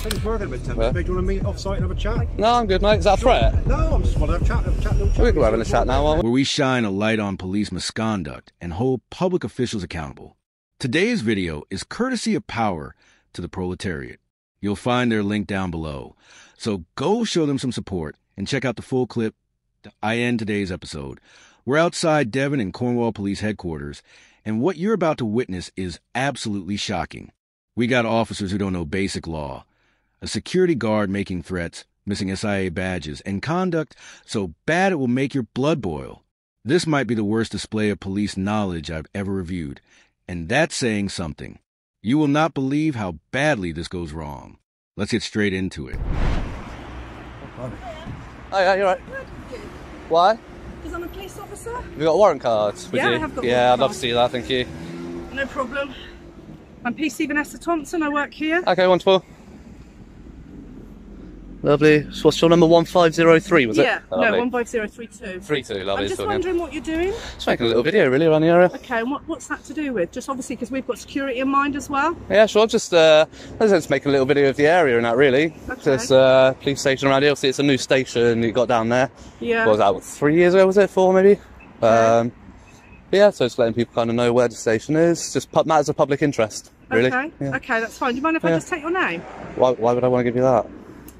I was working about 10 minutes. Do you want to meet off-site and have a chat? No, I'm good, mate. Is that a threat? No, I'm just want to have a chat. We're having a chat now, aren't we? Where we shine a light on police misconduct and hold public officials accountable. Today's video is courtesy of Power to the Proletariat. You'll find their link down below. So go show them some support and check out the full clip to end today's episode. We're outside Devon and Cornwall Police Headquarters, and what you're about to witness is absolutely shocking. We got officers who don't know basic law, a security guard making threats, missing SIA badges, and conduct so bad it will make your blood boil. This might be the worst display of police knowledge I've ever reviewed, and that's saying something. You will not believe how badly this goes wrong. Let's get straight into it. Oh yeah, you're right. Why? Because I'm a police officer. Have you got warrant cards? Yeah, I have got Yeah, warrant I'd love to cards. see that, thank you. No problem. I'm PC Vanessa Thompson, I work here. Okay, wonderful. Lovely. So what's your number? 1503, was it? Yeah, Oh, no, lovely. 15032. 32, lovely. I'm just Sorted. wondering what you're doing. Just making a little video really around the area. Okay, and what's that to do with? Just obviously because we've got security in mind as well. Yeah, sure. Just making a little video of the area and that really. Okay. There's police station around here. Obviously, it's a new station you got down there. Yeah. What was that? What, 3 years ago? Was it 4 maybe? Yeah. So just letting people kind of know where the station is. Just matters of public interest, really. Okay. Yeah. Okay, that's fine. Do you mind if I just take your name? Why would I want to give you that?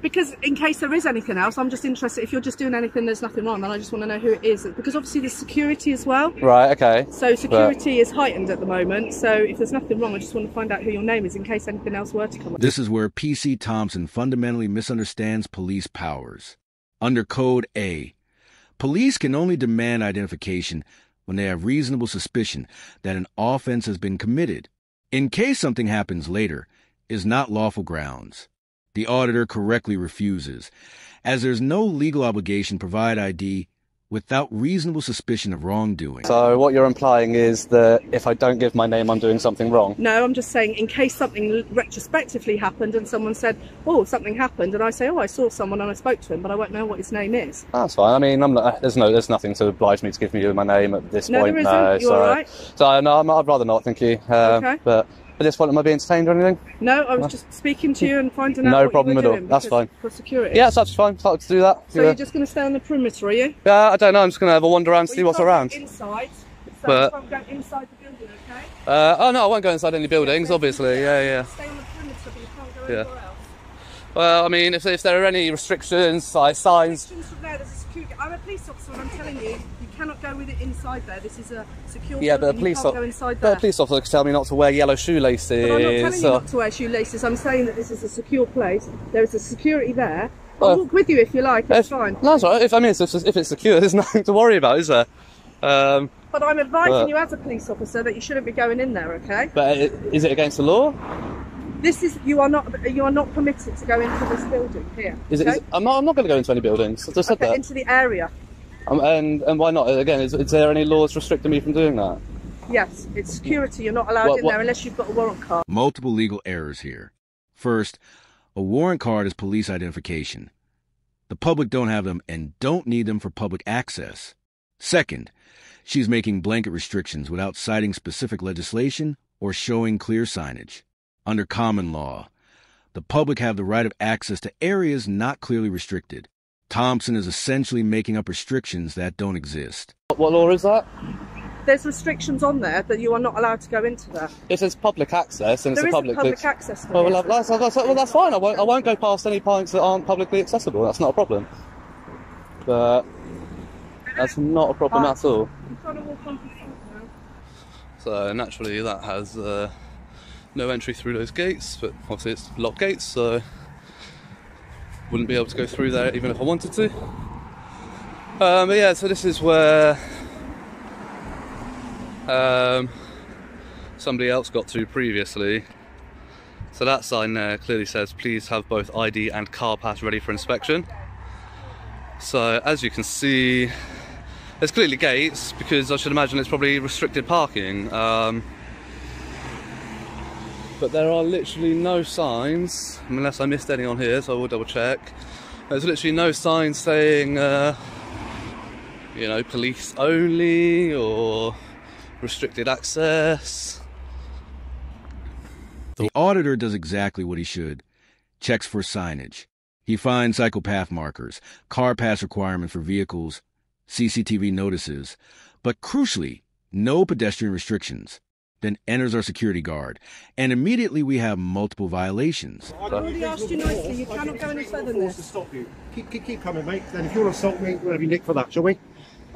Because in case there is anything else, I'm just interested. If you're just doing anything, there's nothing wrong, then I just want to know who it is. Because obviously there's security as well. Right. Okay. So security is heightened at the moment. So if there's nothing wrong, I just want to find out who your name is in case anything else were to come up. This is where PC Thompson fundamentally misunderstands police powers. Under Code A, police can only demand identification when they have reasonable suspicion that an offense has been committed. In case something happens later, is not lawful grounds. The auditor correctly refuses, as there's no legal obligation to provide ID without reasonable suspicion of wrongdoing. So what you're implying is that if I don't give my name, I'm doing something wrong? No, I'm just saying in case something retrospectively happened and someone said, oh, something happened, and I say, oh, I saw someone and I spoke to him, but I won't know what his name is. That's fine. I mean, there's nothing to oblige me to give you my name at this No, point. there isn't. You're all right. So no, I'd rather not, thank you. Okay. But at this point, am I being entertained or anything? No, I was just speaking to you and finding out No what problem you at were all. doing That's because- fine. For security. Yeah, that's fine. Start to do that. So you're just going to stay on the perimeter, are you? Yeah, I don't know. I'm just going to have a wander around, Well, see you what's can't around. go inside. So But- you can't go inside the building, okay? Oh no, I won't go inside any buildings, obviously. Yeah. Stay on the perimeter, but you can't go Yeah. anywhere else. Well, I mean, if there are any restrictions, like signs. Restrictions from there, there's a security. I'm a police officer and I'm telling you, you cannot go with it inside there. This is a secure Yeah, but building. You can't go inside there. a police officer can tell me not to wear yellow shoelaces. But I'm not telling you not to wear shoelaces. I'm saying that this is a secure place. There is a security there. I'll walk with you if you like. It's fine. No, that's all right. If it's secure, there's nothing to worry about, is there? But I'm advising you as a police officer that you shouldn't be going in there. Okay? But is it against the law? This is you are not permitted to go into this building here. Okay? I'm not going to go into any buildings. I just said that. Into the area. And why not? Again, is there any laws restricting me from doing that? Yes, it's security. You're not allowed in there unless you've got a warrant card. Multiple legal errors here. First, a warrant card is police identification. The public don't have them and don't need them for public access. Second, she's making blanket restrictions without citing specific legislation or showing clear signage. Under common law, the public have the right of access to areas not clearly restricted. Thompson is essentially making up restrictions that don't exist. What law is that? There's restrictions on there that you are not allowed to go into there. It says public access, and There it's a isn't public access. To Well, this. that's fine. I won't go past any points that aren't publicly accessible. That's not a problem. But that's not a problem at all. I'm trying to walk on to the front now. So naturally, that has no entry through those gates. But obviously, it's locked gates, so wouldn't be able to go through there even if I wanted to. But yeah, so this is where somebody else got to previously. So that sign there clearly says, please have both ID and car pass ready for inspection. So as you can see, there's clearly gates because I should imagine it's probably restricted parking. But there are literally no signs, unless I missed any on here, so I will double check. There's literally no signs saying, you know, police only or restricted access. The auditor does exactly what he should. checks for signage. He finds cyclepath markers, car pass requirements for vehicles, CCTV notices, but crucially, no pedestrian restrictions. Then enters our security guard, and immediately we have multiple violations. I've already asked you nicely, you cannot go any further than To this. stop you. Keep coming, mate. Then if you want to assault me, we'll have you nicked for that, shall we?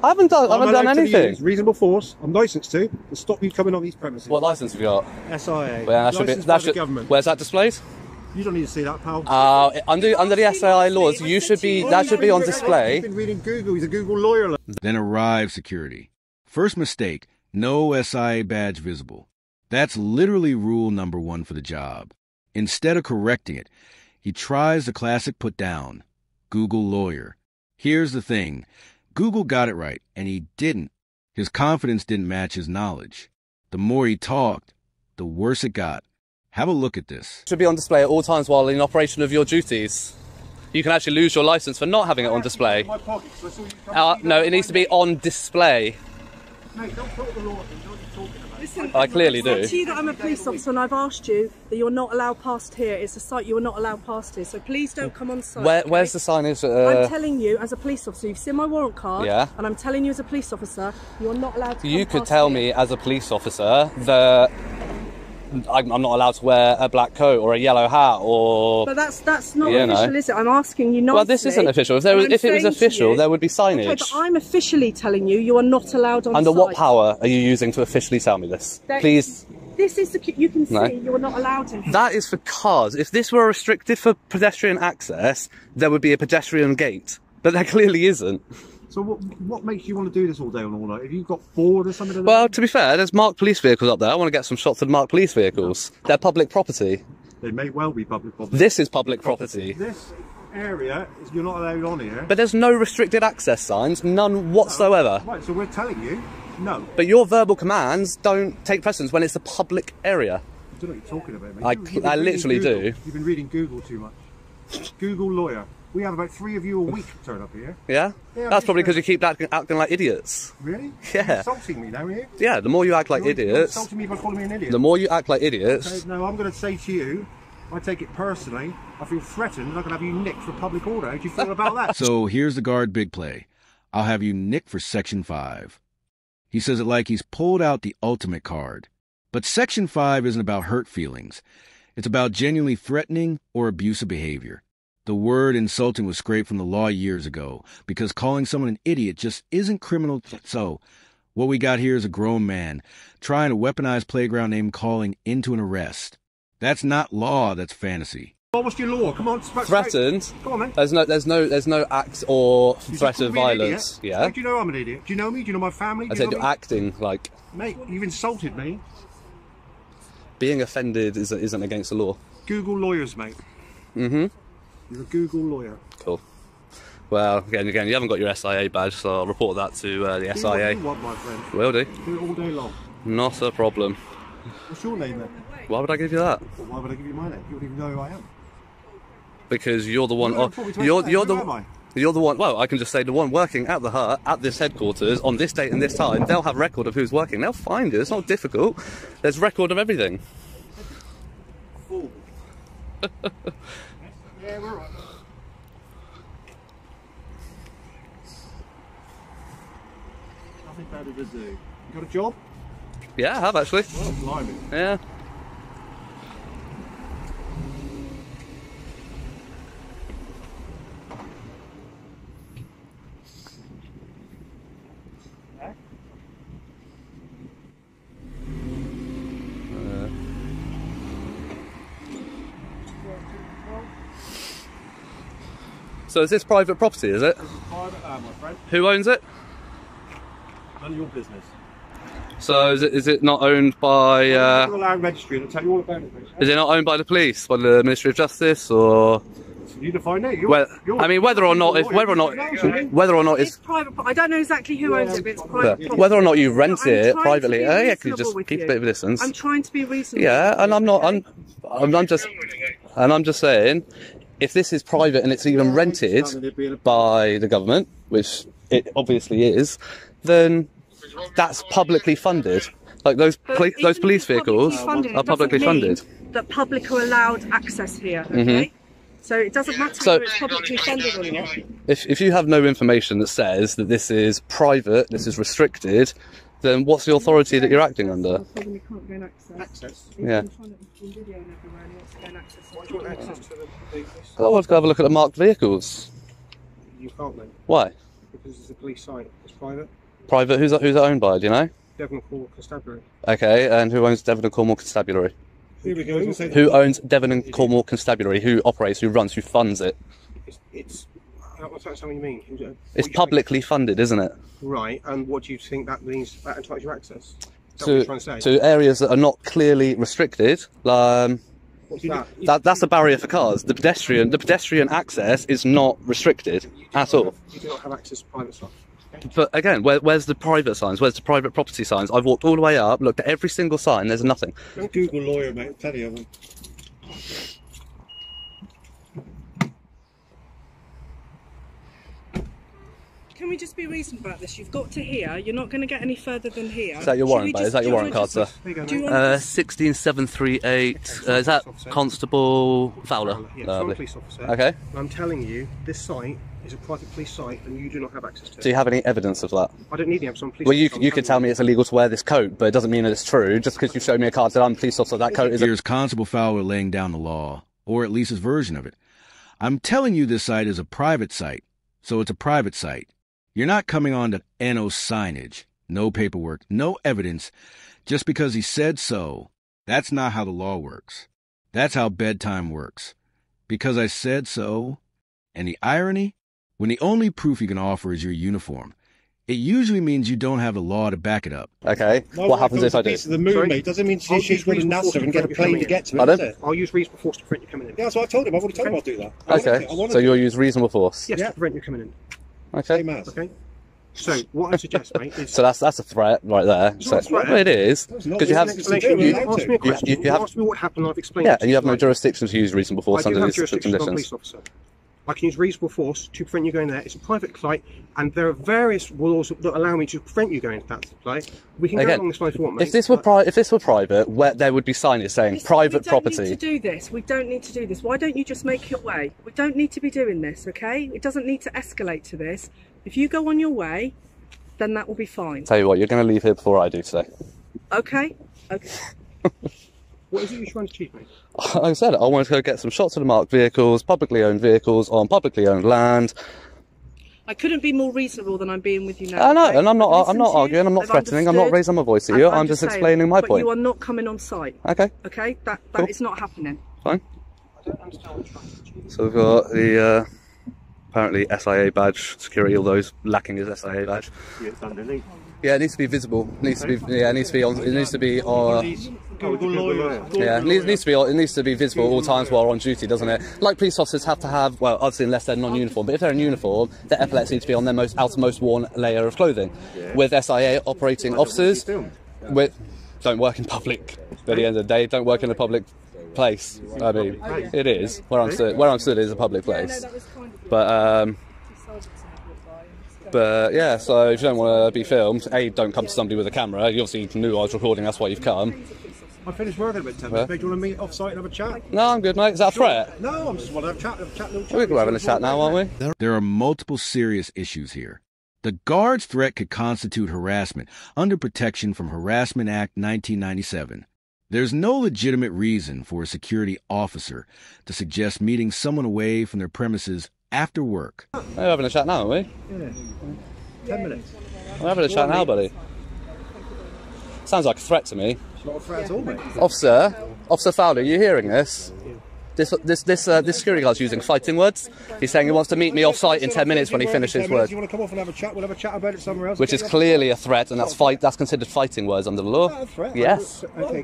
I haven't done anything. Use reasonable force. I'm licensed to stop you coming on these premises. What license have you got? SIA. Well, that should be, Licensed by that the should, government. where's that displayed? You don't need to see that, pal. Under the SAI laws, you should be, that should be on display. He's been reading Google. He's a Google lawyer. Then arrives security. First mistake, no SIA badge visible. That's literally rule number 1 for the job. Instead of correcting it, he tries the classic put down, Google lawyer. Here's the thing, Google got it right, and he didn't. His confidence didn't match his knowledge. The more he talked, the worse it got. Have a look at this. Should be on display at all times while in operation of your duties. You can actually lose your license for not having it on display. No, it needs to be on display. Mate, don't talk the law. Don't talk about. Listen, I clearly do. I've said to you that I'm a police officer and I've asked you that you're not allowed past here. It's a site you're not allowed past here, so please don't come on site. Where's the signage? I'm telling you as a police officer, you've seen my warrant card, Yeah. and I'm telling you as a police officer, you're not allowed to You come could past tell here. me as a police officer that I'm not allowed to wear a black coat or a yellow hat or... But that's not You know. official, is it? I'm asking you nicely. Well, this isn't official. If, and I'm if it was saying to official, you- there would be signage. Okay, but I'm officially telling you, you are not allowed on Under site. what power are you using to officially tell me this? Please. This is you can see No. you're not allowed in here. That is for cars. If this were restricted for pedestrian access, there would be a pedestrian gate. But there clearly isn't. So what makes you want to do this all day and all night? Have you got bored or something? Well, to be fair, there's marked police vehicles up there. I want to get some shots of marked police vehicles. They're public property. They may well be public property. This is public property. This area is you're not allowed on here. But there's no restricted access signs, none whatsoever. Right, so we're telling you, no. But your verbal commands don't take precedence when it's a public area. I don't know what you're talking about, mate. I You've been reading literally Google. do. You've been reading Google too much. Google lawyer. We have about 3 of you a week turn up here. Yeah? Yeah, That's probably because- because you keep acting like idiots. Really? Yeah. You're insulting me now, are you? Yeah, the more you act like You're idiots, insulting me by calling me an idiot. the more you act like idiots, Okay, no, I'm going to say to you, I take it personally. I feel threatened and I can have you nicked for public order. How do you feel about that? So here's the guard big play. I'll have you nicked for Section 5. He says it like he's pulled out the ultimate card. But Section 5 isn't about hurt feelings. It's about genuinely threatening or abusive behavior. The word insulting was scraped from the law years ago because calling someone an idiot just isn't criminal. So what we got here is a grown man trying to weaponize playground name calling into an arrest. That's not law, that's fantasy. Well, what's your law? Come on, threatened. Go on, then. There's no act or You threat just of called me an violence. idiot. Yeah. How do you know I'm an idiot? Do you know me? Do you know my family? I Do you said know you're me? acting like Mate, you've insulted me. being offended isn't against the law. Google lawyers, mate. Mm-hmm. You're a Google lawyer. Cool. Well, again, you haven't got your SIA badge, so I'll report that to the Do what SIA. you want, my friend. Will do. Do it all day long. Not a problem. What's your name then? Why would I give you that? Well, why would I give you my name? You wouldn't even know who I am. Because you're the one. You haven't brought me to You're SIA. the. Who am I? You're the one. Well, I can just say the one working at the hut at this headquarters on this date and this time. They'll have record of who's working. They'll find it. It's not difficult. There's record of everything. Fool. Yeah, we're right. Nothing better to do. You got a job? Yeah, I have actually. Oh, blimey. Yeah. So is this private property, is it? This is private land, my friend. Who owns it? None of your business. So is it not owned by Go to the land registry and I'll tell you all about it, mate. is it not owned by the police, by the Ministry of Justice, or It's for you to find out. I mean whether or not It's private. I don't know exactly who owns it, but it's private. property. whether or not you rent I'm it trying privately, to be yeah, can you reasonable just with keep you. a bit of a distance? I'm trying to be reasonable. Yeah, and I'm just saying, if this is private and it's even rented by the government, which it obviously is, then that's publicly funded. Like those But those even if police it's publicly vehicles funded, are it publicly doesn't mean funded. that public are allowed access here. Mm-hmm. Okay. So it doesn't matter So- whether it's publicly funded or not. If you have no information that says that this is private, this is restricted, then what's the authority that you're acting under? Problem, you can't gain access. Access? Yeah. He's been videoing everywhere and he wants to gain access. Why do you want access to the police? I want to go have a look at the marked vehicles. You can't then, Why? because it's a police site. It's private. Private, who's it owned by, do you know? Devon Court Constabulary. Okay, and who owns Devon and Cornwall Constabulary? Here we go. Who owns Devon and Cornwall Constabulary? Who operates, who runs, who funds it? It's what's that something you mean? It's publicly funded, isn't it? Right, and what do you think that means? That entitles you access? Is that what you're trying to say? To areas that are not clearly restricted. What's that? That's a barrier for cars. The pedestrian access is not restricted at all. You do not have access to private stuff. But again, where's the private signs? Where's the private property signs? I've walked all the way up, looked at every single sign. There's nothing. Don't Google lawyer, mate. Plenty of them. Can we just be reasonable about this? You've got to here. You're not going to get any further than here. Is that your warrant, mate? Is that your warrant card, sir? There you go, Do you mate. want 16738. Is that Constable Fowler? Yeah, I'm a Lovely. police officer. Okay. And I'm telling you, this site is a private police site and you do not have access to it. Do you have any evidence of that? I don't need the evidence. I'm a police Well, you officer. you could tell me it's illegal to wear this coat, but it doesn't mean that it's true. Just because you showed me a card that I'm a police officer, that coat is. Here's Constable Fowler laying down the law, or at least his version of it. I'm telling you this site is a private site, so it's a private site. You're not coming on to NO signage, no paperwork, no evidence, just because he said so. That's not how the law works. That's how bedtime works. Because I said so. And the irony? When the only proof you can offer is your uniform, it usually means you don't have the law to back it up. Okay. What happens if I do? Piece of the moon, Sorry? mate. Doesn't mean I'll she's use going to reasonable NASA force and get a to plane come to in. get to it, Pardon? is it? I'll use reasonable force to prevent you coming in. Yeah, that's what I told him. I've already told him I'll do that. I want Okay. it. I want So it. you'll use reasonable force. Yes, Yeah. to prevent you coming in. Okay. Same as. Okay. So what I suggest, mate, is So that's a threat right there. It's So, not a threat. well, it is not because you have an explanation. You- You asked me a question. you You have- asked me what happened. I've explained. yeah, it to and you have no tonight. jurisdiction to use reasonable force I do under have these strict jurisdiction. I'm a conditions. police officer. I can use reasonable force to prevent you going there. It's a private site, and there are various laws that allow me to prevent you going to that site. We can go Again, along this line if you want, mate. if this were private, where there would be signage saying Listen, private we don't need property. to do this. We don't need to do this. Why don't you just make your way? We don't need to be doing this, okay? It doesn't need to escalate to this. If you go on your way, then that will be fine. Tell you what, you're going to leave here before I do today. Okay? Okay. What is it you're trying to achieve, mate? Like I said, I wanted to go get some shots of the marked vehicles, publicly owned vehicles on publicly owned land. I couldn't be more reasonable than I'm being with you now. I know, okay? and I'm not I've listened to you, arguing, I'm not I've threatening, I'm not understood, raising my voice at and you, I'm just saying, explaining my but point. you are not coming on site. Okay, Okay? That Cool. is not happening. fine. I don't understand what you're trying to achieve. So we've got the apparently SIA badge, security, all those lacking his SIA badge. It's underneath. Yeah, it needs to be visible. It needs to be. Yeah, it needs to be on. It needs to be. Google lawyer. Yeah, it needs to be. It needs to be visible all times while on duty, doesn't it? Like police officers have to have. Well, obviously, unless they're non-uniform, but if they're in uniform, their epaulets need to be on their outermost worn layer of clothing. With SIA operating officers, don't work in public. At the end of the day, don't work in a public place. I mean, it is where I'm stood. Where I'm stood is a public place. But yeah, so if you don't want to be filmed, don't come to somebody with a camera. You obviously knew I was recording, that's why you've come. I finished working about 10 Yeah. minutes. Do you want to meet off site and have a chat? No, I'm good, mate. Is that a threat? No, I'm just want to have a chat. We're having a chat now, aren't we? There are multiple serious issues here. The guard's threat could constitute harassment under protection from Harassment Act 1997. There's no legitimate reason for a security officer to suggest meeting someone away from their premises after work. We're having a chat now, aren't we? Yeah. 10 minutes. We're having a chat now, buddy. Sounds like a threat to me. It's not a threat at all, mate. Officer Fowler, are you hearing this? This security guard's using fighting words. He's saying he wants to meet me off site in 10 minutes when he finishes work, You want to come off and have a chat? We'll have a chat about it somewhere else. which is clearly a threat, and that's considered fighting words under the law. Not a threat. Yes. Okay,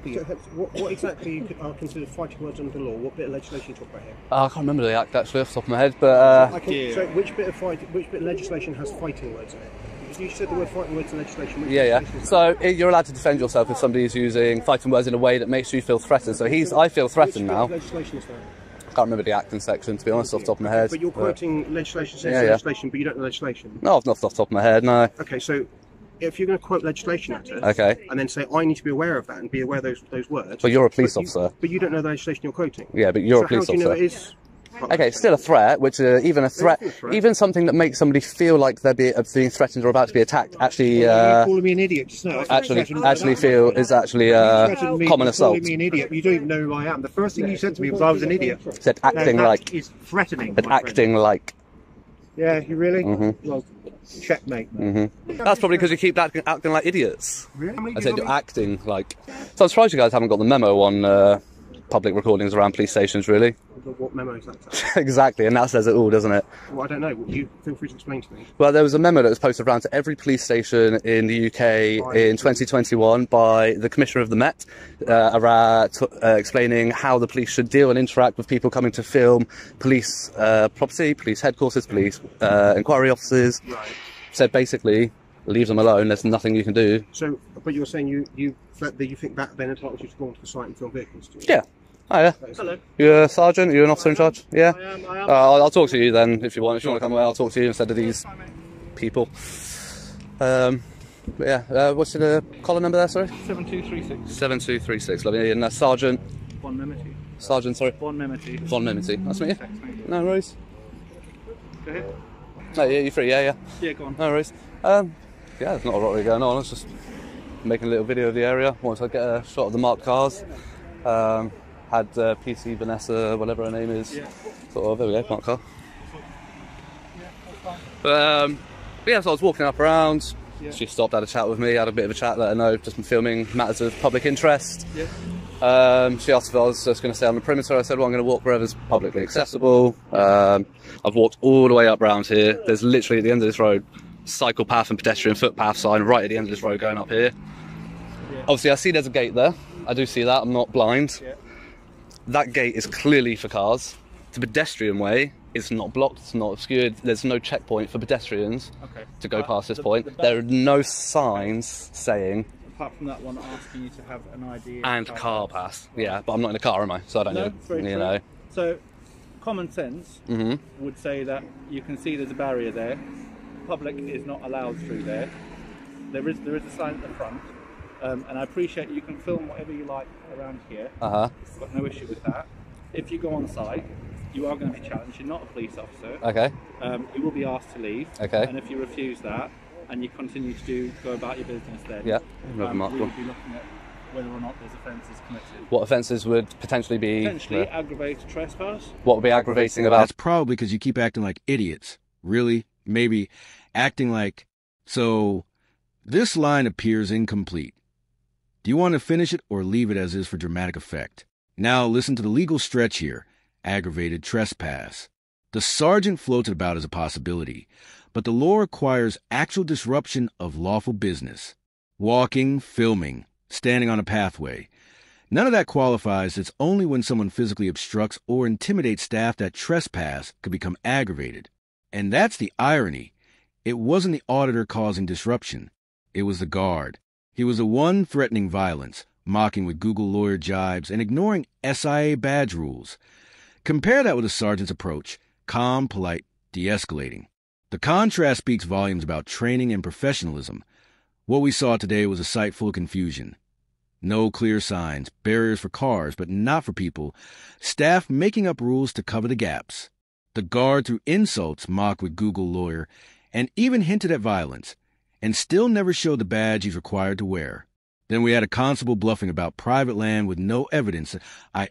what exactly are considered fighting words under the law? What bit of legislation you talk about here? I can't remember the act actually off the top of my head, but So which bit of legislation has fighting words in it? You said the word fighting words in legislation. Which yeah. legislation is So you're allowed to defend yourself if somebody is using fighting words in a way that makes you feel threatened. So I feel that? threatened Which now. bit of legislation is that? Can't remember the act and section, to be honest, off the top of my head. But you're quoting legislation, says Yeah, yeah. legislation, but you don't know legislation. No, not off the top of my head, no. Okay, so if you're going to quote legislation at us, Okay. and then say I need to be aware of that and be aware of those words. But you're a police officer. But you don't know the legislation you're quoting. Yeah, but you're So a police how do you know officer. it is? Okay, still a threat, which even a threat, even something that makes somebody feel like they're being threatened or about to be attacked, actually, You're calling me an idiot just now. actually feel is actually common assault. Calling me an idiot. You don't even know who I am. The first thing you said to me was I was an idiot. Said acting Now, that like. is threatening. Said my acting friend. like. Yeah, you really? Mm-hmm. Well, checkmate. That's probably because you keep acting like idiots. Really? I said you're acting like. So I'm surprised you guys haven't got the memo on public recordings around police stations, really. What memo is that? Exactly, and that says it all, doesn't it? Well, I don't know. You feel free to explain to me. Well, there was a memo that was posted around to every police station in the UK in 2021 by the Commissioner of the Met, explaining how the police should deal and interact with people coming to film police property, police headquarters, police inquiry offices. Right. Said basically, leave them alone. There's nothing you can do. So, but you're saying you think that then entitles you to go onto the site and film vehicles? Do you? Yeah. Oh yeah. Hello. You're a sergeant? You're an officer in charge? Yeah? I am. I'll talk to you then if you want. If you want to come away, I'll talk to you instead of these people. But yeah, what's the collar number there, sorry? 7236. 7236, lovely. And Sergeant? Von Memety. Sergeant, sorry? Von Memety. Von Memety. Nice to meet you. No worries. Go ahead. Oh, yeah, you're free, yeah. Yeah, go on. No worries. Yeah, there's not a lot really going on. I was just making a little video of the area. Once I get a shot of the marked cars. Had PC Vanessa, whatever her name is. Yeah. Sort of, there we go, marked car. But yeah, so I was walking up around. Yeah. She stopped, had a chat with me, had a bit of a chat, let her know, just been filming matters of public interest. Yeah. She asked if I was just going to stay on the perimeter. I said, well, I'm going to walk wherever's publicly accessible. I've walked all the way up round here. There's literally at the end of this road, cycle path and pedestrian footpath sign right at the end of this road going up here. Yeah. Obviously, I see there's a gate there. I do see that. I'm not blind. Yeah. That gate is clearly for cars. The pedestrian way, it's not blocked, it's not obscured. There's no checkpoint for pedestrians to go past this point. There are no signs saying... Apart from that one asking you to have an ID and car pass. Yeah, but I'm not in a car, am I? So I don't know. Very You true. know. So, common sense would say that you can see there's a barrier there. Public is not allowed through there. There is a sign at the front. And I appreciate you can film whatever you like around here. I've got no issue with that. If you go on site, you are going to be challenged. You're not a police officer. Okay. You will be asked to leave. Okay. And if you refuse that, and you continue to go about your business then, Yeah. we will be looking at whether or not those offences committed. What offences would potentially be... Potentially aggravated trespass. What would be aggravating about... That's probably because you keep acting like idiots. Really? Maybe acting like... So, this line appears incomplete. Do you want to finish it or leave it as is for dramatic effect? Now listen to the legal stretch here. Aggravated trespass. The sergeant floats it about as a possibility, but the law requires actual disruption of lawful business. Walking, filming, standing on a pathway. None of that qualifies. It's only when someone physically obstructs or intimidates staff that trespass could become aggravated. And that's the irony. It wasn't the auditor causing disruption. It was the guard. He was the one threatening violence, mocking with Google lawyer jibes, and ignoring SIA badge rules. Compare that with the sergeant's approach, calm, polite, de-escalating. The contrast speaks volumes about training and professionalism. What we saw today was a sight full of confusion. No clear signs, barriers for cars, but not for people. Staff making up rules to cover the gaps. The guard threw insults, mocked with Google lawyer, and even hinted at violence, and still never showed the badge he's required to wear. Then we had a constable bluffing about private land with no evidence.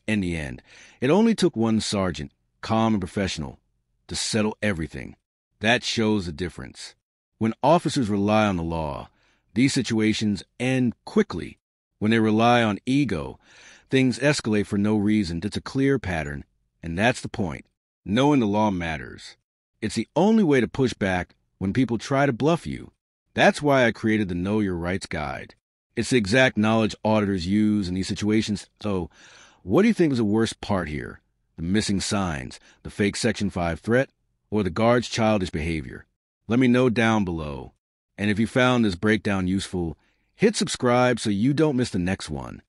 In the end, it only took one sergeant, calm and professional, to settle everything. That shows the difference. When officers rely on the law, these situations end quickly. When they rely on ego, things escalate for no reason. It's a clear pattern, and that's the point. Knowing the law matters. It's the only way to push back when people try to bluff you. That's why I created the Know Your Rights Guide. It's the exact knowledge auditors use in these situations. So, what do you think was the worst part here? The missing signs, the fake Section 5 threat, or the guard's childish behavior? Let me know down below. And if you found this breakdown useful, hit subscribe so you don't miss the next one.